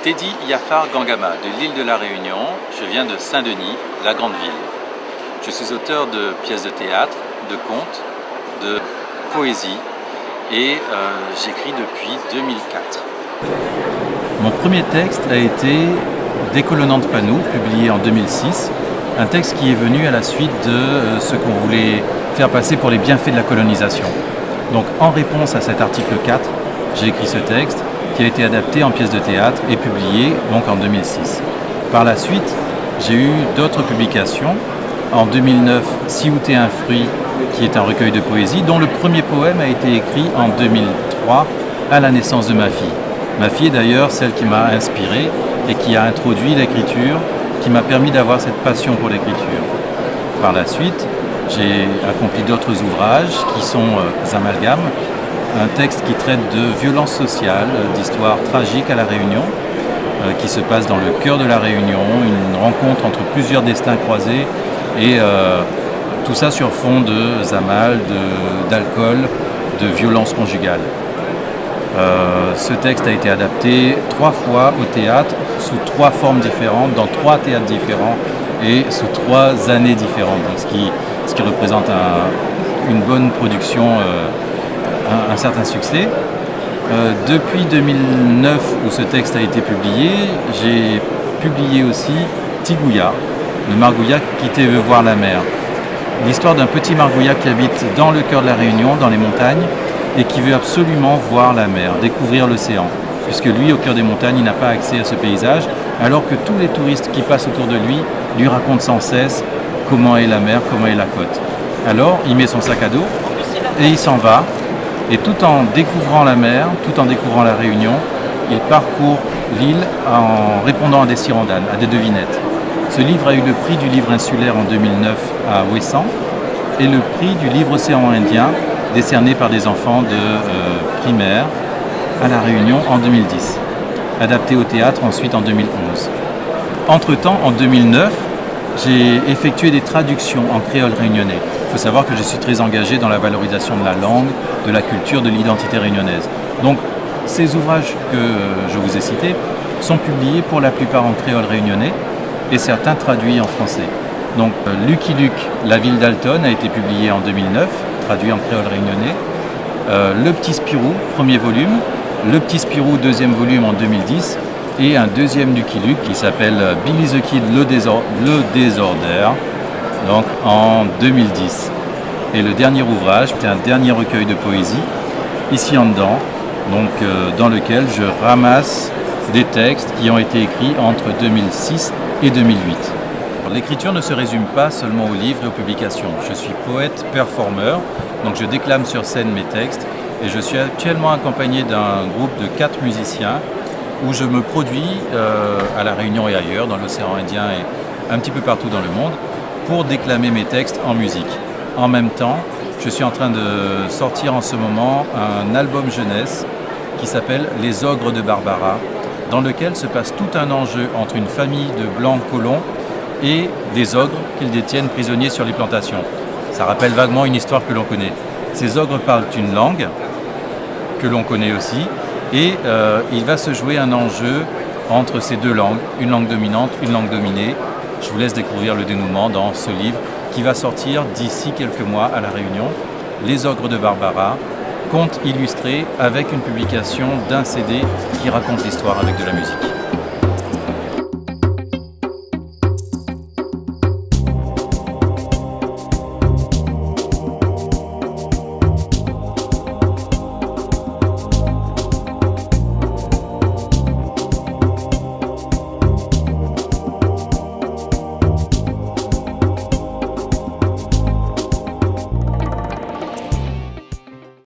Teddy Yafar Gangama de l'île de la Réunion. Je viens de Saint-Denis, la grande ville. Je suis auteur de pièces de théâtre, de contes, de poésie et j'écris depuis 2004. Mon premier texte a été Décolonnant de Panou, publié en 2006. Un texte qui est venu à la suite de ce qu'on voulait faire passer pour les bienfaits de la colonisation. Donc en réponse à cet article 4, j'ai écrit ce texte qui a été adapté en pièce de théâtre et publié donc en 2006. Par la suite, j'ai eu d'autres publications. En 2009, Si ou t'es un fruit, qui est un recueil de poésie, dont le premier poème a été écrit en 2003 à la naissance de ma fille. Ma fille est d'ailleurs celle qui m'a inspiré et qui a introduit l'écriture, qui m'a permis d'avoir cette passion pour l'écriture. Par la suite, j'ai accompli d'autres ouvrages qui sont Amalgames, un texte qui traite de violences sociales, d'histoires tragiques à La Réunion, qui se passe dans le cœur de La Réunion, une rencontre entre plusieurs destins croisés et tout ça sur fond de zamal, d'alcool, de violences conjugales. Ce texte a été adapté 3 fois au théâtre, sous 3 formes différentes, dans 3 théâtres différents et sous 3 années différentes, donc ce qui représente une bonne production, un certain succès. Depuis 2009, où ce texte a été publié, j'ai publié aussi Tigouya, le margouillat qui veut voir la mer. L'histoire d'un petit margouillat qui habite dans le cœur de la Réunion, dans les montagnes, et qui veut absolument voir la mer, découvrir l'océan. Puisque lui, au cœur des montagnes, il n'a pas accès à ce paysage, alors que tous les touristes qui passent autour de lui racontent sans cesse comment est la mer, comment est la côte. Alors, il met son sac à dos et il s'en va. Et tout en découvrant la mer, tout en découvrant la Réunion, il parcourt l'île en répondant à des sirandanes, à des devinettes. Ce livre a eu le prix du livre insulaire en 2009 à Ouessant et le prix du livre océan Indien décerné par des enfants de primaire à La Réunion en 2010, adapté au théâtre ensuite en 2011. Entre-temps, en 2009, j'ai effectué des traductions en créole réunionnais. Il faut savoir que je suis très engagé dans la valorisation de la langue, de la culture, de l'identité réunionnaise. Donc, ces ouvrages que je vous ai cités sont publiés pour la plupart en créole réunionnais et certains traduits en français. Donc, Lucky Luke, la ville d'Alton, a été publié en 2009, traduit en créole réunionnais. Le Petit Spirou, premier volume. Le Petit Spirou, deuxième volume en 2010. Et un deuxième Lucky Luke qui s'appelle Billy the Kid, le Désordre, donc en 2010. Et le dernier ouvrage, c'est un dernier recueil de poésie, Ici en dedans, donc dans lequel je ramasse des textes qui ont été écrits entre 2006 et 2008. L'écriture ne se résume pas seulement aux livres et aux publications. Je suis poète-performeur, donc je déclame sur scène mes textes et je suis actuellement accompagné d'un groupe de 4 musiciens où je me produis à La Réunion et ailleurs, dans l'océan Indien et un petit peu partout dans le monde, pour déclamer mes textes en musique. En même temps, je suis en train de sortir en ce moment un album jeunesse qui s'appelle Les Ogres de Barbara, dans lequel se passe tout un enjeu entre une famille de blancs colons et des ogres qu'ils détiennent prisonniers sur les plantations. Ça rappelle vaguement une histoire que l'on connaît. Ces ogres parlent une langue que l'on connaît aussi et il va se jouer un enjeu entre ces 2 langues, une langue dominante, une langue dominée. Je vous laisse découvrir le dénouement dans ce livre qui va sortir d'ici quelques mois à La Réunion, Les Ogres de Barbara, conte illustré avec une publication d'un CD qui raconte l'histoire avec de la musique.